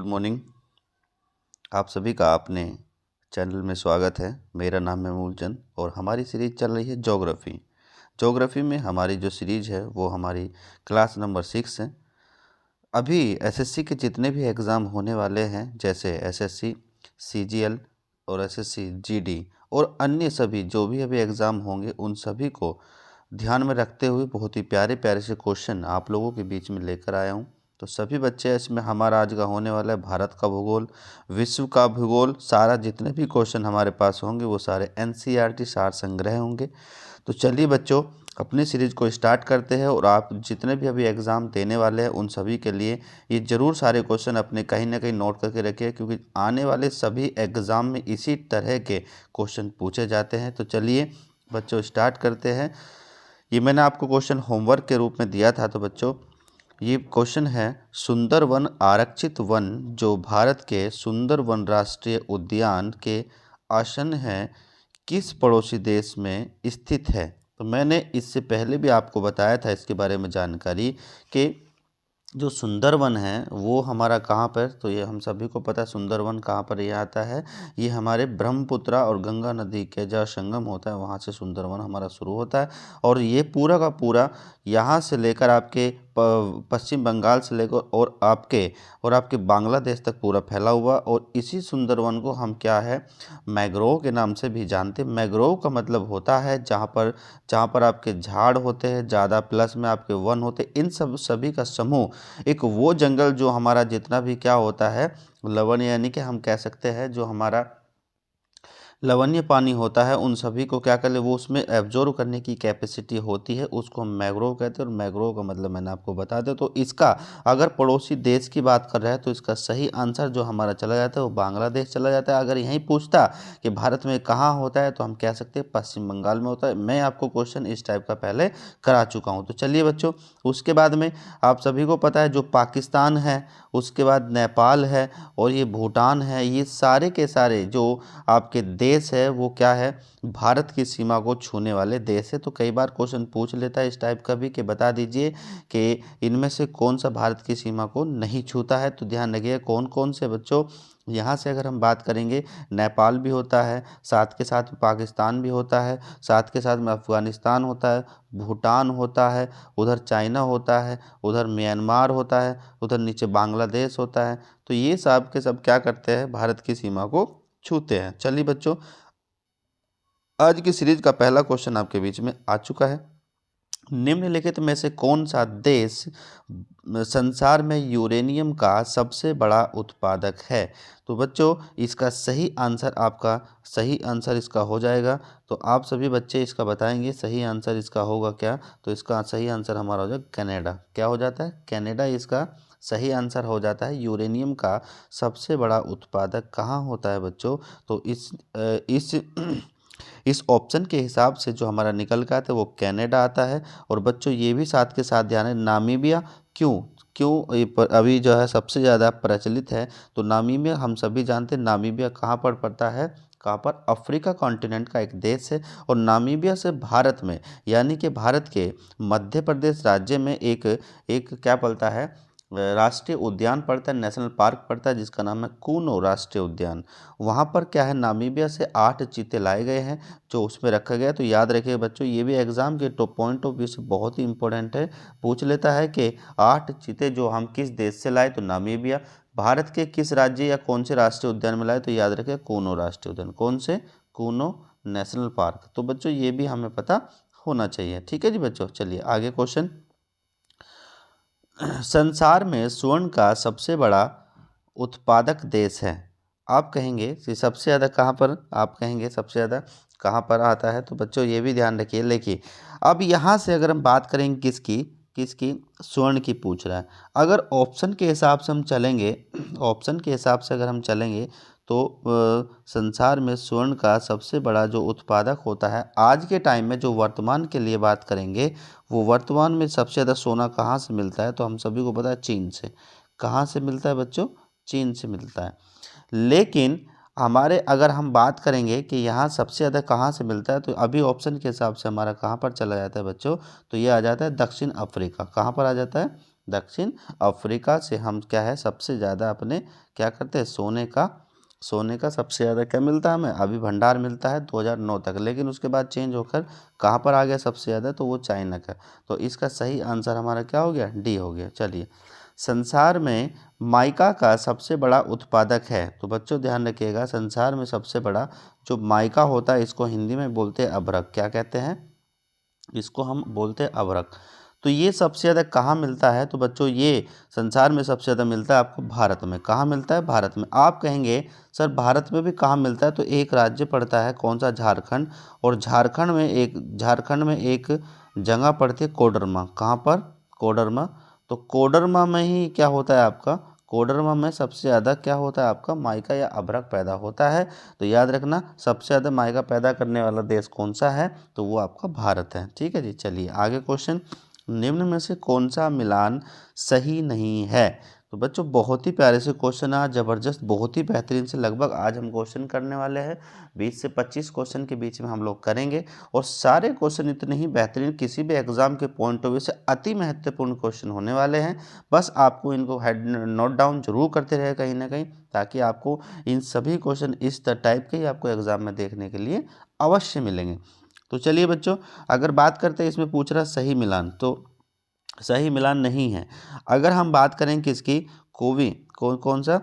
Good morning. आप सभी का अपने चैनल में स्वागत है। मेरा नाम है मूलचंद और हमारी सीरीज़ चल रही है ज्योग्राफी। ज्योग्राफी में हमारी जो सीरीज़ है वो हमारी क्लास नंबर 6 है। अभी एसएससी के जितने भी एग्ज़ाम होने वाले हैं, जैसे एसएससी, सीजीएल और एसएससी जीडी और अन्य सभी जो भी अभी एग्ज़ाम होंगे, उन सभी को ध्यान में रखते हुए बहुत ही प्यारे प्यारे से क्वेश्चन आप लोगों के बीच में लेकर आया हूँ। तो सभी बच्चे, इसमें हमारा आज का होने वाला है भारत का भूगोल, विश्व का भूगोल, सारा जितने भी क्वेश्चन हमारे पास होंगे वो सारे एनसीईआरटी सार संग्रह होंगे। तो चलिए बच्चों, अपनी सीरीज़ को स्टार्ट करते हैं और आप जितने भी अभी एग्ज़ाम देने वाले हैं उन सभी के लिए ये ज़रूर सारे क्वेश्चन अपने कहीं ना कहीं नोट करके रखिए, क्योंकि आने वाले सभी एग्ज़ाम में इसी तरह के क्वेश्चन पूछे जाते हैं। तो चलिए बच्चों स्टार्ट करते हैं। ये मैंने आपको क्वेश्चन होमवर्क के रूप में दिया था। तो बच्चों ये क्वेश्चन है, सुंदरवन आरक्षित वन जो भारत के सुंदरवन राष्ट्रीय उद्यान के आसन है, किस पड़ोसी देश में स्थित है। तो मैंने इससे पहले भी आपको बताया था इसके बारे में जानकारी कि जो सुंदरवन है वो हमारा कहाँ पर, तो ये हम सभी को पता है सुंदरवन कहाँ पर ये आता है। ये हमारे ब्रह्मपुत्रा और गंगा नदी के जहाँ संगम होता है वहाँ से सुंदरवन हमारा शुरू होता है। और ये पूरा का पूरा यहाँ से लेकर आपके पश्चिम बंगाल से लेकर और आपके बांग्लादेश तक पूरा फैला हुआ। और इसी सुंदरवन को हम क्या है, मैंग्रोव के नाम से भी जानते हैं। मैंग्रोव का मतलब होता है जहाँ पर आपके झाड़ होते हैं ज़्यादा, प्लस में आपके वन होते हैं, इन सभी का समूह एक वो जंगल जो हमारा जितना भी क्या होता है लवण, यानी कि हम कह सकते हैं जो हमारा लवणीय पानी होता है, उन सभी को क्या कर ले, वो उसमें एब्जॉर्व करने की कैपेसिटी होती है, उसको हम मैंग्रोव कहते हैं। और मैंग्रोव का मतलब मैंने आपको बता दिया। तो इसका अगर पड़ोसी देश की बात कर रहा है तो इसका सही आंसर जो हमारा चला जाता है वो बांग्लादेश चला जाता है। अगर यहीं पूछता कि भारत में कहाँ होता है तो हम कह सकते हैं पश्चिम बंगाल में होता है। मैं आपको क्वेश्चन इस टाइप का पहले करा चुका हूँ। तो चलिए बच्चों, उसके बाद में आप सभी को पता है जो पाकिस्तान है, उसके बाद नेपाल है और ये भूटान है, ये सारे के सारे जो आपके देश है वो क्या है, भारत की सीमा को छूने वाले देश है। तो कई बार क्वेश्चन पूछ लेता है इस टाइप का भी कि बता दीजिए कि इनमें से कौन सा भारत की सीमा को नहीं छूता है। तो ध्यान रखिए कौन कौन से बच्चों। यहाँ से अगर हम बात करेंगे, नेपाल भी होता है, साथ के साथ पाकिस्तान भी होता है, साथ के साथ में अफ़गानिस्तान होता है, भूटान होता है, उधर चाइना होता है, उधर म्यांमार होता है, उधर नीचे बांग्लादेश होता है। तो ये सब के सब क्या करते हैं, भारत की सीमा को छूते हैं। चलिए बच्चों, आज की सीरीज का पहला क्वेश्चन आपके बीच में आ चुका है। निम्नलिखित में से कौन सा देश संसार में यूरेनियम का सबसे बड़ा उत्पादक है। तो बच्चों इसका सही आंसर इसका हो जाएगा। तो आप सभी बच्चे इसका बताएंगे सही आंसर इसका होगा क्या। तो इसका सही आंसर हमारा हो जाएगा कनाडा। क्या हो जाता है, कनाडा इसका सही आंसर हो जाता है। यूरेनियम का सबसे बड़ा उत्पादक कहाँ होता है बच्चों। तो इस ऑप्शन के हिसाब से जो हमारा निकल का आता है वो कनाडा आता है। और बच्चों ये भी साथ के साथ ध्यान है, नामीबिया क्यों क्यों अभी जो है सबसे ज़्यादा प्रचलित है। तो नामीबिया हम सभी जानते हैं, नामीबिया कहाँ पर पड़ता है, कहाँ पर, अफ्रीका कॉन्टिनेंट का एक देश है। और नामीबिया से भारत में, यानी कि भारत के मध्य प्रदेश राज्य में एक एक क्या पड़ता है, राष्ट्रीय उद्यान पड़ता है, नेशनल पार्क पड़ता है, जिसका नाम है कूनो राष्ट्रीय उद्यान। वहाँ पर क्या है, नामीबिया से 8 चीते लाए गए हैं जो उसमें रखा गया है। तो याद रखिए बच्चों, ये भी एग्जाम के पॉइंट ऑफ व्यू से बहुत ही इंपॉर्टेंट है। पूछ लेता है कि 8 चीते जो हम किस देश से लाए, तो नामीबिया। भारत के किस राज्य या कौन से राष्ट्रीय उद्यान में लाए, तो याद रखिए कूनो राष्ट्रीय उद्यान। कौन से, कूनो नेशनल पार्क। तो बच्चों ये भी हमें पता होना चाहिए। ठीक है जी बच्चों, चलिए आगे क्वेश्चन। संसार में स्वर्ण का सबसे बड़ा उत्पादक देश है। आप कहेंगे कि सबसे ज़्यादा कहाँ पर, आप कहेंगे सबसे ज़्यादा कहाँ पर आता है। तो बच्चों ये भी ध्यान रखिए। लेकिन अब यहाँ से अगर हम बात करेंगे किसकी किसकी, स्वर्ण की पूछ रहा है। अगर ऑप्शन के हिसाब से हम चलेंगे, ऑप्शन के हिसाब से अगर हम चलेंगे तो संसार में स्वर्ण का सबसे बड़ा जो उत्पादक होता है आज के टाइम में, जो वर्तमान के लिए बात करेंगे, वो वर्तमान में सबसे ज़्यादा सोना कहाँ से मिलता है। तो हम सभी को पता है चीन से। कहाँ से मिलता है बच्चों, चीन से मिलता है। लेकिन हमारे अगर हम बात करेंगे कि यहाँ सबसे ज़्यादा कहाँ से मिलता है, तो अभी ऑप्शन के हिसाब से हमारा कहाँ पर चला जाता है बच्चों, तो ये आ जाता है दक्षिण अफ्रीका। कहाँ पर आ जाता है, दक्षिण अफ्रीका से हम क्या है सबसे ज़्यादा अपने क्या करते हैं, सोने का सबसे ज़्यादा क्या मिलता है हमें, अभी भंडार मिलता है 2009 तक, लेकिन उसके बाद चेंज होकर कहाँ पर आ गया सबसे ज़्यादा, तो वो चाइना का। तो इसका सही आंसर हमारा क्या हो गया, डी हो गया। चलिए, संसार में माइका का सबसे बड़ा उत्पादक है, तो बच्चों ध्यान रखिएगा, संसार में सबसे बड़ा जो माइका होता है इसको हिंदी में बोलते हैं अभ्रक। क्या कहते हैं, इसको हम बोलते हैं अभ्रक। तो ये सबसे ज़्यादा कहाँ मिलता है, तो बच्चों ये संसार में सबसे ज़्यादा मिलता है आपको भारत में। कहाँ मिलता है, भारत में। आप कहेंगे सर भारत में भी कहाँ मिलता है, तो एक राज्य पड़ता है, कौन सा, झारखंड। और झारखंड में एक जगह पड़ती है कोडरमा। कहाँ पर, कोडरमा। तो कोडरमा में ही क्या होता है आपका, कोडरमा में सबसे ज़्यादा क्या होता है आपका, माइका या अभ्रक पैदा होता है। तो याद रखना, सबसे ज़्यादा माइका पैदा करने वाला देश कौन सा है, तो वो आपका भारत है। ठीक है जी। चलिए आगे क्वेश्चन, निम्न में से कौन सा मिलान सही नहीं है। तो बच्चों बहुत ही प्यारे से क्वेश्चन है, ज़बरदस्त, बहुत ही बेहतरीन से लगभग आज हम क्वेश्चन करने वाले हैं। 20 से 25 क्वेश्चन के बीच में हम लोग करेंगे, और सारे क्वेश्चन इतने ही बेहतरीन, किसी भी एग्जाम के पॉइंट ऑफ व्यू से अति महत्वपूर्ण क्वेश्चन होने वाले हैं। बस आपको इनको हेड नोट डाउन जरूर करते रहे कहीं ना कहीं, ताकि आपको इन सभी क्वेश्चन इस टाइप के ही आपको एग्जाम में देखने के लिए अवश्य मिलेंगे। तो चलिए बच्चों, अगर बात करते हैं इसमें पूछ रहा सही मिलान, तो सही मिलान नहीं है। अगर हम बात करें किसकी, कौन सा,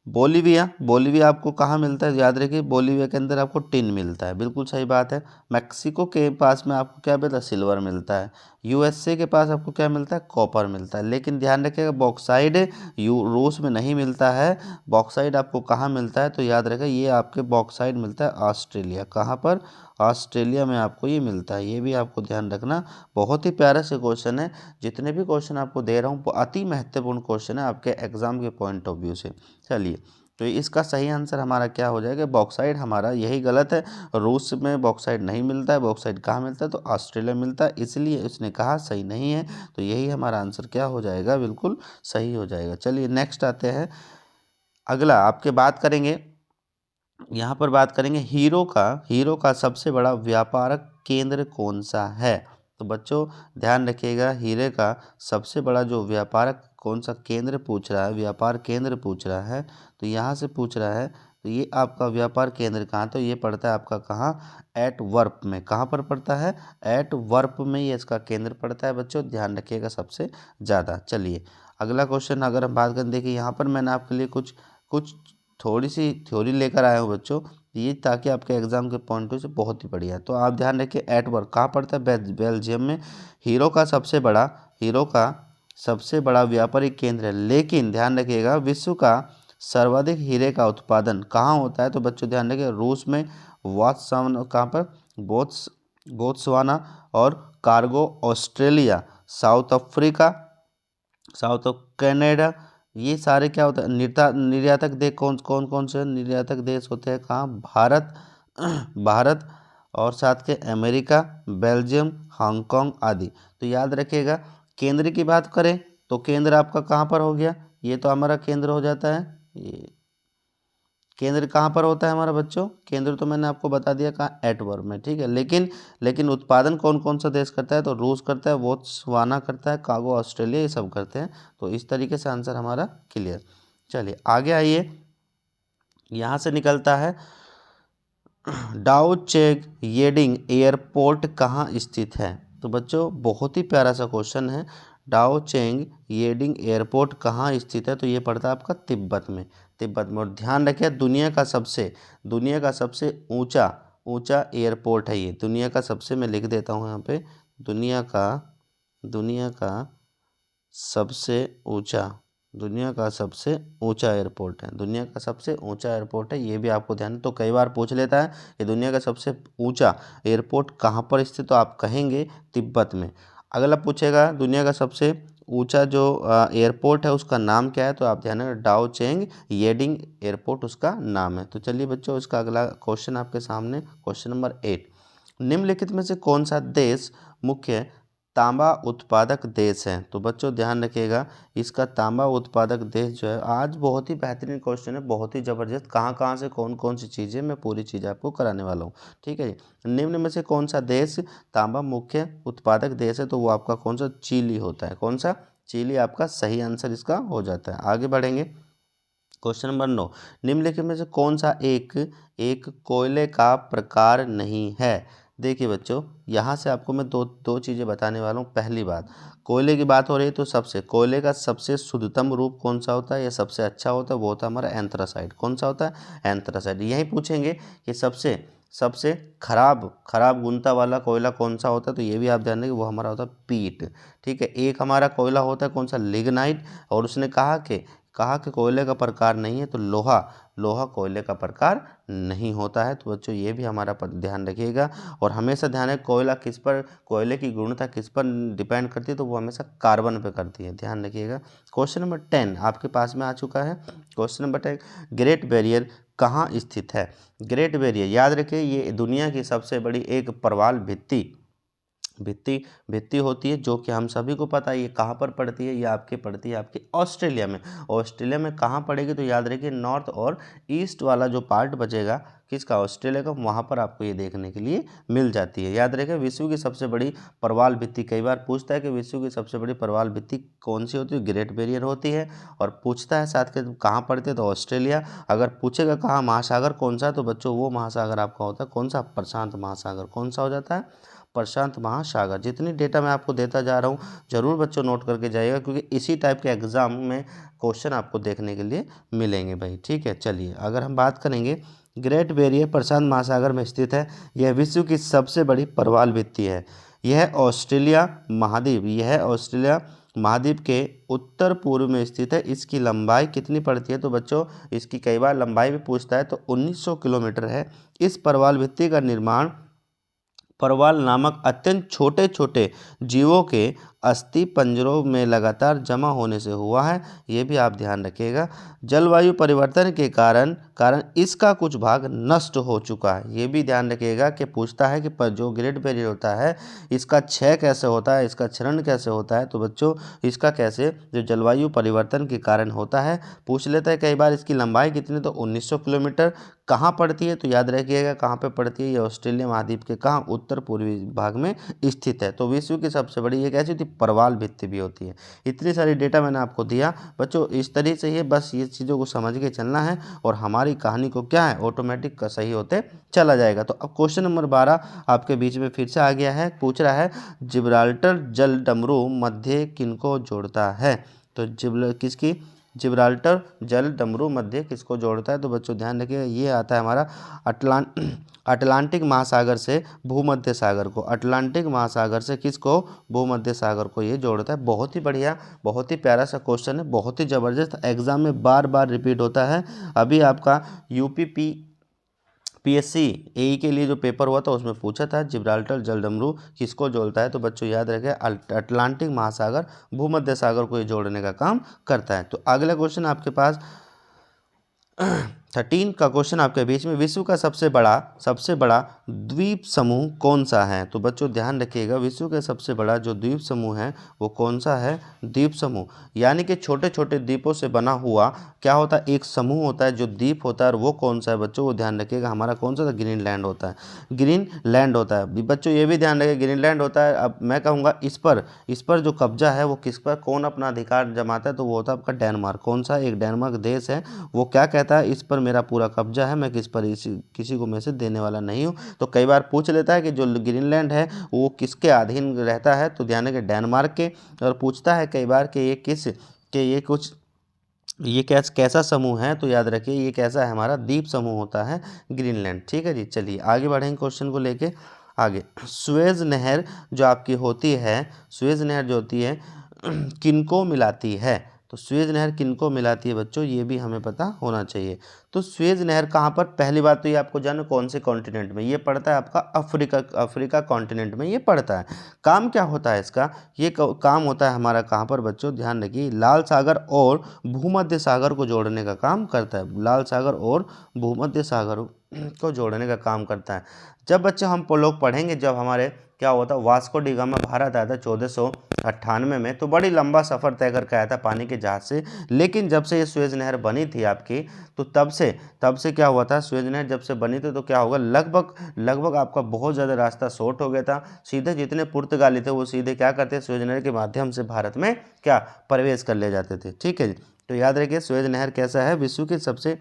बोलीविया आपको कहाँ मिलता है, याद रखिए बोलीविया के अंदर आपको टिन मिलता है, बिल्कुल सही बात है। मैक्सिको के पास में आपको क्या मिलता है, सिल्वर मिलता है। यूएसए के पास आपको क्या मिलता है, कॉपर मिलता है। लेकिन ध्यान रखिएगा बॉक्साइड रूस में नहीं मिलता है। बॉक्साइड आपको कहाँ मिलता है, तो याद रखिए ये आपके बॉक्साइड मिलता है ऑस्ट्रेलिया। कहाँ पर, ऑस्ट्रेलिया में आपको ये मिलता है। ये भी आपको ध्यान रखना, बहुत ही प्यारा से क्वेश्चन है। जितने भी क्वेश्चन आपको दे रहा हूँ अति महत्वपूर्ण क्वेश्चन है आपके एग्जाम के पॉइंट ऑफ व्यू से। चलिए, तो इसका सही आंसर हमारा क्या हो जाएगा, बॉक्साइड। हमारा यही गलत है, रूस में बॉक्साइड नहीं मिलता है। बॉक्साइड कहाँ मिलता है, तो ऑस्ट्रेलिया मिलता है, इसलिए उसने कहा सही नहीं है। तो यही हमारा आंसर क्या हो जाएगा, बिल्कुल सही हो जाएगा। चलिए नेक्स्ट आते हैं, अगला आपके बात करेंगे, यहाँ पर बात करेंगे हीरो का सबसे बड़ा व्यापारक केंद्र कौन सा है। तो बच्चों ध्यान रखिएगा, हीरे का सबसे बड़ा जो व्यापारक कौन सा केंद्र पूछ रहा है, व्यापार केंद्र पूछ रहा है, तो यहाँ से पूछ रहा है। तो ये आपका व्यापार केंद्र कहाँ, तो ये पड़ता है आपका कहाँ, एंटवर्प में। कहाँ पर पड़ता है, एंटवर्प में ये इसका केंद्र पड़ता है। बच्चों ध्यान रखिएगा सबसे ज़्यादा। चलिए अगला क्वेश्चन अगर हम बात करें, देखिए यहाँ पर मैंने आपके लिए कुछ कुछ थोड़ी सी थ्योरी लेकर आया हूँ बच्चों, ये ताकि आपके एग्जाम के पॉइंट से बहुत ही बढ़िया है। तो आप ध्यान रखिए, एंटवर्प कहाँ पड़ता है, बेल्जियम में। हीरो का सबसे बड़ा व्यापारिक केंद्र है। लेकिन ध्यान रखिएगा, विश्व का सर्वाधिक हीरे का उत्पादन कहाँ होता है, तो बच्चों ध्यान रखिए, रूस में, वात्सवाना, कहाँ पर, बोत्सवाना, और cargo Australia, south Africa, south of Canada. ये सारे क्या होता है, निर्यातक देश कौन कौन कौन से निर्यातक देश होते हैं, कहाँ, भारत भारत, और साथ के अमेरिका, बेल्जियम, हांगकांग आदि। तो याद रखिएगा, केंद्र की बात करें तो केंद्र आपका कहाँ पर हो गया, ये तो हमारा केंद्र हो जाता है। ये केंद्र कहाँ पर होता है हमारा बच्चों, केंद्र तो मैंने आपको बता दिया कहाँ, एंटवर्प में। ठीक है, लेकिन उत्पादन कौन कौन सा देश करता है, तो रूस करता है, बोत्सवाना करता है, कागो ऑस्ट्रेलिया, ये सब करते हैं। तो इस तरीके से आंसर हमारा क्लियर। चलिए आगे आइए, यहाँ से निकलता है, डाओचेग येडिंग एयरपोर्ट कहाँ स्थित है। तो बच्चों बहुत ही प्यारा सा क्वेश्चन है, डाओचेंग येडिंग एयरपोर्ट कहाँ स्थित है, तो ये पड़ता है आपका तिब्बत में। और ध्यान रखिए, दुनिया का सबसे ऊंचा एयरपोर्ट है ये। दुनिया का सबसे, मैं लिख देता हूँ यहाँ पे, दुनिया का सबसे ऊंचा एयरपोर्ट है। दुनिया का सबसे ऊंचा एयरपोर्ट है, ये भी आपको ध्यान, तो कई बार पूछ लेता है कि दुनिया का सबसे ऊंचा एयरपोर्ट कहाँ पर स्थित, तो आप कहेंगे तिब्बत में। अगला पूछेगा दुनिया का सबसे ऊंचा जो एयरपोर्ट है उसका नाम क्या है, तो आप ध्यान रखना, डाओचेंग येडिंग एयरपोर्ट उसका नाम है। तो चलिए बच्चों, इसका अगला क्वेश्चन आपके सामने, क्वेश्चन नंबर 8, निम्नलिखित में से कौन सा देश मुख्य तांबा उत्पादक देश है। तो बच्चों ध्यान रखिएगा, इसका तांबा उत्पादक देश जो है, आज बहुत ही बेहतरीन क्वेश्चन है, बहुत ही ज़बरदस्त, कहाँ कहाँ से कौन कौन सी चीज़ें, मैं पूरी चीज़ आपको कराने वाला हूँ। ठीक है जी, निम्न में से कौन सा देश तांबा मुख्य उत्पादक देश है, तो वो आपका कौन सा, चिली होता है। कौन सा, चिली आपका सही आंसर इसका हो जाता है। आगे बढ़ेंगे। क्वेश्चन नंबर 9, निम्नलिखित में से कौन सा एक कोयले का प्रकार नहीं है। देखिए बच्चों, यहाँ से आपको मैं दो चीज़ें बताने वाला हूँ। पहली बात, कोयले की बात हो रही है तो कोयले का सबसे शुद्धतम रूप कौन सा होता है या सबसे अच्छा होता है, वो होता है हमारा एंथ्रासाइट। कौन सा होता है? एंथ्रासाइट। यही पूछेंगे कि सबसे सबसे खराब गुणता वाला कोयला कौन सा होता है, तो ये भी आप ध्यान देंगे, वो हमारा होता है पीट। ठीक है, एक हमारा कोयला होता है कौन सा? लिग्नाइट। और उसने कहा कि कोयले का प्रकार नहीं है, तो लोहा कोयले का प्रकार नहीं होता है। तो बच्चों ये भी हमारा ध्यान रखिएगा। और हमेशा ध्यान है कोयले की गुणवत्ता किस पर डिपेंड करती है, तो वो हमेशा कार्बन पे करती है, ध्यान रखिएगा। क्वेश्चन नंबर 10 आपके पास में आ चुका है। क्वेश्चन नंबर 10, ग्रेट बैरियर कहाँ स्थित है? ग्रेट बैरियर याद रखिए, ये दुनिया की सबसे बड़ी एक प्रवाल भित्ति होती है, जो कि हम सभी को पता है। ये कहाँ पर पड़ती है? ये आपके पड़ती है आपके ऑस्ट्रेलिया में। ऑस्ट्रेलिया में कहाँ पड़ेगी? तो याद रखिए नॉर्थ और ईस्ट वाला जो पार्ट बचेगा किसका? ऑस्ट्रेलिया का, वहाँ पर आपको ये देखने के लिए मिल जाती है। याद रखिए विश्व की सबसे बड़ी प्रवाल भित्ति, कई बार पूछता है कि विश्व की सबसे बड़ी प्रवाल भित्ति कौन सी होती है? ग्रेट बैरियर होती है। और पूछता है साथ के कहाँ पड़ते हैं, तो ऑस्ट्रेलिया। अगर पूछेगा कहाँ महासागर कौन सा, तो बच्चों वो महासागर आपका होता है कौन सा? प्रशांत महासागर। कौन सा हो जाता है? प्रशांत महासागर। जितनी डेटा मैं आपको देता जा रहा हूँ, जरूर बच्चों नोट करके जाइएगा, क्योंकि इसी टाइप के एग्जाम में क्वेश्चन आपको देखने के लिए मिलेंगे भाई। ठीक है, चलिए अगर हम बात करेंगे, ग्रेट बैरियर प्रशांत महासागर में स्थित है। यह विश्व की सबसे बड़ी प्रवाल भित्ति है। यह ऑस्ट्रेलिया महाद्वीप के उत्तर पूर्व में स्थित है। इसकी लंबाई कितनी पड़ती है? तो बच्चों इसकी कई बार लंबाई भी पूछता है, तो 1900 किलोमीटर है। इस प्रवाल भित्ति का निर्माण प्रवाल नामक अत्यंत छोटे छोटे जीवों के अस्थि पंजरों में लगातार जमा होने से हुआ है। ये भी आप ध्यान रखिएगा। जलवायु परिवर्तन के कारण इसका कुछ भाग नष्ट हो चुका है। ये भी ध्यान रखिएगा कि पूछता है कि जो ग्रेट बैरियर होता है इसका क्षय कैसे होता है, इसका क्षरण कैसे होता है। तो बच्चों इसका कैसे, जो जलवायु परिवर्तन के कारण होता है, पूछ लेता है कई बार। इसकी लंबाई कितनी? तो 1900 किलोमीटर। कहाँ पड़ती है? तो याद रखिएगा कहाँ पे पड़ती है, ये ऑस्ट्रेलिया महाद्वीप के कहाँ? उत्तर पूर्वी भाग में स्थित है। तो विश्व की सबसे बड़ी एक ऐसी होती प्रवाल भित्ति भी होती है। इतनी सारी डेटा मैंने आपको दिया बच्चों, इस तरीके से ये बस ये चीज़ों को समझ के चलना है, और हमारी कहानी को क्या है, ऑटोमेटिक का सही होते चला जाएगा। तो अब क्वेश्चन नंबर 12 आपके बीच में फिर से आ गया है। पूछ रहा है जिब्राल्टर जल डमरू मध्य किनको जोड़ता है? तो जिब्राल्टर जल डमरू मध्य किसको जोड़ता है? तो बच्चों ध्यान रखिएगा, ये आता है हमारा अटलांटिक महासागर से भूमध्य सागर को। अटलांटिक महासागर से किसको? भूमध्य सागर को ये जोड़ता है। बहुत ही बढ़िया, बहुत ही प्यारा सा क्वेश्चन है, बहुत ही ज़बरदस्त, एग्जाम में बार बार रिपीट होता है। अभी आपका PSC AE के लिए जो पेपर हुआ था उसमें पूछा था जिब्राल्टर जल डमरू किसको जोड़ता है। तो बच्चों याद रखें अटलांटिक महासागर भूमध्य सागर को ये जोड़ने का काम करता है। तो अगला क्वेश्चन आपके पास 13 का क्वेश्चन आपके बीच में, विश्व का सबसे बड़ा द्वीप समूह कौन सा है? तो बच्चों ध्यान रखिएगा, विश्व का सबसे बड़ा जो द्वीप समूह है वो कौन सा है? द्वीप समूह यानी कि छोटे छोटे द्वीपों से बना हुआ क्या होता है? एक समूह होता है जो द्वीप होता है। और वो कौन सा है बच्चों? वो ध्यान रखिएगा हमारा कौन सा था? ग्रीनलैंड होता है। ग्रीनलैंड होता है बच्चों, ये भी ध्यान रखिए ग्रीनलैंड होता है। अब मैं कहूँगा इस पर जो कब्जा है वो किस पर, कौन अपना अधिकार जमाता है? तो वो होता है आपका डेनमार्क। कौन सा? एक डेनमार्क देश है। वो क्या कहता है? इस पर मेरा पूरा कब्जा है, मैं किसी को में से देने वाला नहीं हूँ। तो कई बार पूछ लेता है कि जो ग्रीनलैंड है वो किसके अधीन रहता है? तो ध्यान रखिए डेनमार्क के। और पूछता है कई बार कि ये कैसा समूह है? तो याद रखिए ये कैसा है? हमारा द्वीप समूह होता है ग्रीनलैंड। ठीक है जी, चलिए आगे बढ़ेंगे क्वेश्चन को लेके आगे। सुएज नहर जो आपकी होती है, सुएज नहर जो होती है किनको मिलाती है? तो सुएज नहर किनको मिलाती है बच्चों, ये भी हमें पता होना चाहिए। तो सुएज नहर कहाँ पर? पहली बात तो ये आपको जानना कौन से कॉन्टिनेंट में ये पड़ता है? आपका अफ्रीका कॉन्टिनेंट में ये पड़ता है। काम क्या होता है इसका? ये काम होता है हमारा कहाँ पर बच्चों? ध्यान रखिए लाल सागर और भूमध्य सागर को जोड़ने का काम करता है। लाल सागर और भूमध्य सागर को जोड़ने का काम करता है। जब बच्चे हम लोग पढ़ेंगे, जब हमारे क्या होता, वास्को डी गामा भारत आया था 1498 में, तो बड़ी लंबा सफ़र तय करके आया था पानी के जहाज से। लेकिन जब से ये सुएज नहर बनी थी आपकी, तो तब से क्या हुआ था, सुएज नहर जब से बनी थी तो क्या होगा, लगभग लगभग आपका बहुत ज़्यादा रास्ता शॉर्ट हो गया था। सीधे जितने पुर्तगाली थे वो सीधे क्या करते, सुएज नहर के माध्यम से भारत में क्या प्रवेश कर ले जाते थे। ठीक है जी, तो याद रखिए सुएज नहर कैसा है, विश्व की सबसे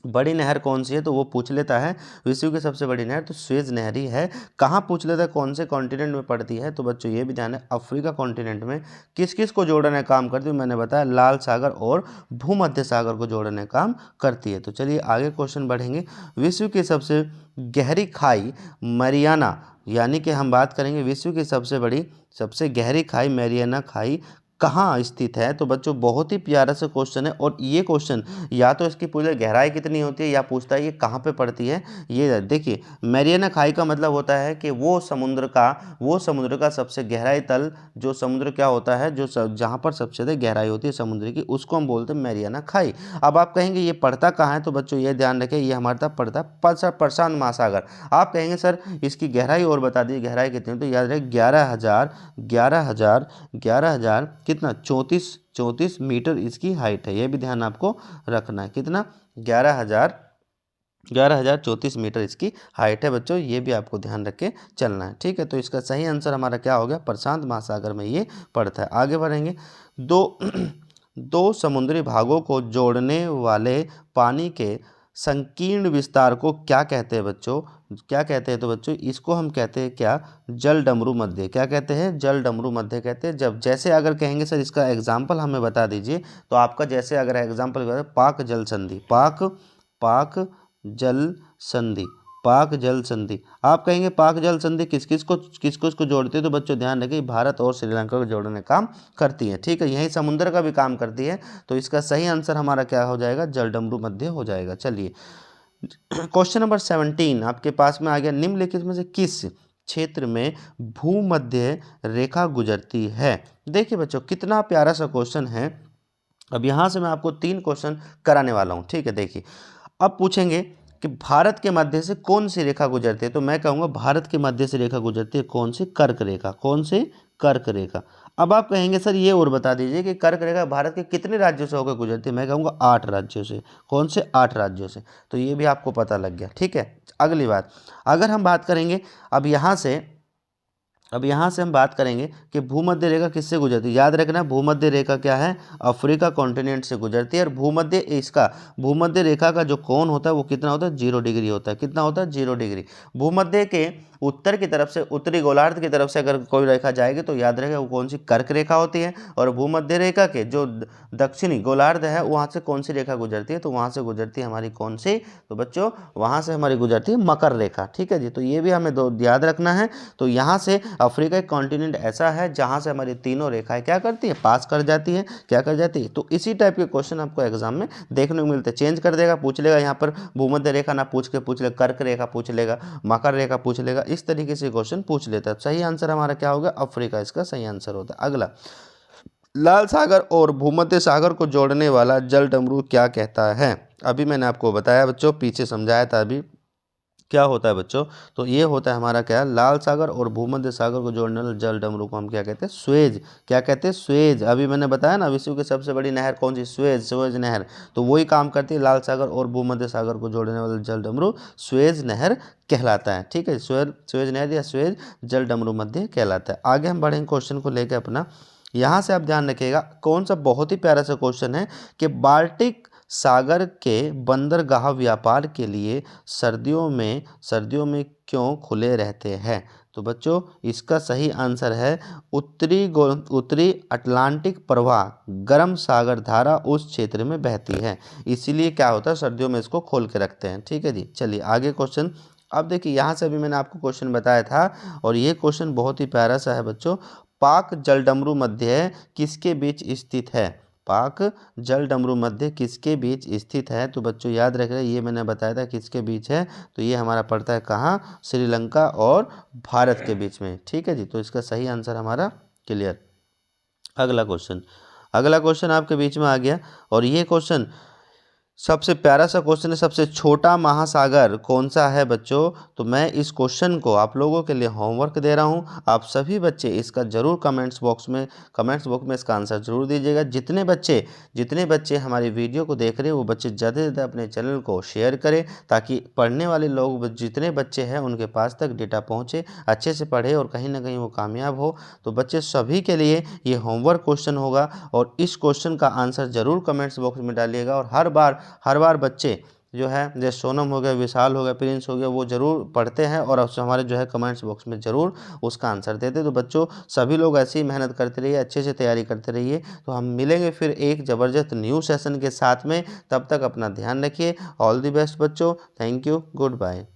बड़ी नहर कौन सी है, तो वो पूछ लेता है विश्व की सबसे बड़ी नहर तो सुएज नहर ही है। कहाँ पूछ लेता है, कौन से कॉन्टिनेंट में पड़ती है, तो बच्चों ये भी ध्यान है, अफ्रीका कॉन्टिनेंट में। किस किस को जोड़ने का काम करती है, मैंने बताया लाल सागर और भूमध्य सागर को जोड़ने का काम करती है। तो चलिए आगे क्वेश्चन बढ़ेंगे। विश्व की सबसे गहरी खाई मैरियाना, यानी कि हम बात करेंगे विश्व की सबसे गहरी खाई मैरियाना खाई कहाँ स्थित है। तो बच्चों बहुत ही प्यारा सा क्वेश्चन है, और ये क्वेश्चन या तो इसकी पूरी गहराई कितनी होती है, या पूछता है ये कहाँ पे पड़ती है। ये देखिए, मैरियाना खाई का मतलब होता है कि वो समुद्र का सबसे गहराई तल, जो समुद्र क्या होता है, जहाँ पर सबसे ज़्यादा गहराई होती है समुद्र की, उसको हम बोलते हैं मैरियाना खाई। अब आप कहेंगे ये पड़ता कहाँ है, तो बच्चों ये ध्यान रखें, ये हमारे तक पड़ता है प्रशांत महासागर। आप कहेंगे सर इसकी गहराई और बता दीजिए, गहराई कितनी है, तो याद रखें 11,000 कितना 34 मीटर इसकी हाइट है। ये भी ध्यान आपको रखना है, कितना 11,034 मीटर इसकी हाइट है बच्चों, ये भी आपको ध्यान रख के चलना है। ठीक है, तो इसका सही आंसर हमारा क्या हो गया, प्रशांत महासागर में ये पड़ता है। आगे बढ़ेंगे। दो दो समुद्री भागों को जोड़ने वाले पानी के संकीर्ण विस्तार को क्या कहते हैं बच्चों, क्या कहते हैं, तो बच्चों इसको हम कहते हैं क्या, जल डमरू मध्य। क्या कहते हैं, जल डमरू मध्य कहते हैं। जब जैसे अगर कहेंगे सर इसका एग्जाम्पल हमें बता दीजिए, तो आपका जैसे अगर एग्जाम्पल पाक जल संधि, पाक जल संधि, पाक जल संधि। आप कहेंगे पाक जल संधि किस किस को जोड़ती है, तो बच्चों ध्यान रखिए भारत और श्रीलंका को जोड़ने का काम करती है। ठीक है, यही समुद्र का भी काम करती है। तो इसका सही आंसर हमारा क्या हो जाएगा, जल डमरू मध्य हो जाएगा। चलिए क्वेश्चन नंबर 17 आपके पास में आ गया। निम्नलिखित में से किस क्षेत्र में भूमध्य रेखा गुजरती है। देखिए बच्चों कितना प्यारा सा क्वेश्चन है। अब यहाँ से मैं आपको 3 क्वेश्चन कराने वाला हूँ। ठीक है, देखिए अब पूछेंगे कि भारत के मध्य से कौन सी रेखा गुजरती है, तो मैं कहूँगा भारत के मध्य से रेखा गुजरती है कौन सी, कर्क रेखा। कौन सी, कर्क रेखा। अब आप कहेंगे सर ये और बता दीजिए कि कर्क रेखा भारत के कितने राज्यों से होकर गुजरती है, मैं कहूँगा 8 राज्यों से। कौन से, 8 राज्यों से। तो ये भी आपको पता लग गया। ठीक है, अगली बात अगर हम बात करेंगे, अब यहाँ से हम बात करेंगे कि भूमध्य रेखा किससे गुजरती है। याद रखना भूमध्य रेखा क्या है, अफ्रीका कॉन्टिनेंट से गुजरती है। और भूमध्य रेखा का जो कोण होता है वो कितना होता है, 0 डिग्री होता है। कितना होता है, 0 डिग्री। भूमध्य के उत्तर की तरफ से, उत्तरी गोलार्ध की तरफ से अगर कोई रेखा जाएगी तो याद रखेगा वो कौन सी, कर्क रेखा होती है। और भूमध्य रेखा के जो दक्षिणी गोलार्ध है वहाँ से कौन सी रेखा गुजरती है, तो वहाँ से गुजरती है हमारी कौन सी, तो बच्चों वहाँ से हमारी गुजरती है मकर रेखा। ठीक है जी, तो ये भी हमें याद रखना है। तो यहाँ से अफ्रीका एक कॉन्टिनेंट ऐसा है जहाँ से हमारी तीनों रेखाएं क्या करती है, पास कर जाती है, क्या कर जाती है। तो इसी टाइप के क्वेश्चन आपको एग्जाम में देखने को मिलते हैं। चेंज कर देगा, पूछ लेगा यहाँ पर भूमध्य रेखा ना पूछ के पूछ लेगा कर्क रेखा पूछ लेगा, मकर रेखा पूछ लेगा, इस तरीके से क्वेश्चन पूछ लेता है। सही आंसर हमारा क्या होगा, अफ्रीका इसका सही आंसर होता है। अगला, लाल सागर और भूमध्य सागर को जोड़ने वाला जल डमरू क्या कहता है। अभी मैंने आपको बताया बच्चों, पीछे समझाया था अभी क्या होता है बच्चों, तो ये होता है हमारा क्या, लाल सागर और भूमध्य सागर को जोड़ने वाले जल डमरू को हम क्या कहते हैं, स्वेज। क्या कहते हैं, स्वेज। अभी मैंने बताया ना विश्व की सबसे बड़ी नहर कौन सी, स्वेज नहर। तो वही काम करती है, लाल सागर और भूमध्य सागर को जोड़ने वाला जल डमरू स्वेज नहर कहलाता है। ठीक है, स्वेज नहर या स्वेज जल डमरू मध्य कहलाता है। आगे हम बढ़ेंगे क्वेश्चन को लेकर अपना। यहाँ से आप ध्यान रखिएगा कौन सा बहुत ही प्यारा सा क्वेश्चन है कि बाल्टिक सागर के बंदरगाह व्यापार के लिए सर्दियों में क्यों खुले रहते हैं। तो बच्चों इसका सही आंसर है उत्तरी अटलांटिक प्रवाह गर्म सागर धारा उस क्षेत्र में बहती है, इसीलिए क्या होता है सर्दियों में इसको खोल के रखते हैं। ठीक है जी, चलिए आगे क्वेश्चन। अब देखिए यहाँ से अभी मैंने आपको क्वेश्चन बताया था और ये क्वेश्चन बहुत ही प्यारा सा है बच्चों। पाक जलडमरू मध्य किसके बीच स्थित है, पाक जल डमरू मध्य किसके बीच स्थित है। तो बच्चों याद रख रहे, ये मैंने बताया था किसके बीच है, तो ये हमारा पड़ता है कहाँ, श्रीलंका और भारत के बीच में। ठीक है जी, तो इसका सही आंसर हमारा क्लियर। अगला क्वेश्चन आपके बीच में आ गया और ये क्वेश्चन सबसे प्यारा सा क्वेश्चन है, सबसे छोटा महासागर कौन सा है बच्चों? तो मैं इस क्वेश्चन को आप लोगों के लिए होमवर्क दे रहा हूं। आप सभी बच्चे इसका जरूर कमेंट्स बॉक्स में इसका आंसर जरूर दीजिएगा। जितने बच्चे हमारी वीडियो को देख रहे हैं वो बच्चे ज़्यादा से ज़्यादा अपने चैनल को शेयर करें, ताकि पढ़ने वाले लोग जितने बच्चे हैं उनके पास तक डेटा पहुँचे, अच्छे से पढ़े और कहीं ना कहीं वो कामयाब हो। तो बच्चे सभी के लिए ये होमवर्क क्वेश्चन होगा और इस क्वेश्चन का आंसर जरूर कमेंट्स बॉक्स में डालिएगा। और हर बार बच्चे जो है, जैसे सोनम हो गया, विशाल हो गया, प्रिंस हो गया, वो ज़रूर पढ़ते हैं और हमारे जो है कमेंट्स बॉक्स में ज़रूर उसका आंसर देते। तो बच्चों सभी लोग ऐसे ही मेहनत करते रहिए, अच्छे से तैयारी करते रहिए। तो हम मिलेंगे फिर एक ज़बरदस्त न्यू सेशन के साथ में। तब तक अपना ध्यान रखिए। ऑल द बेस्ट बच्चों। Thank you. Good bye.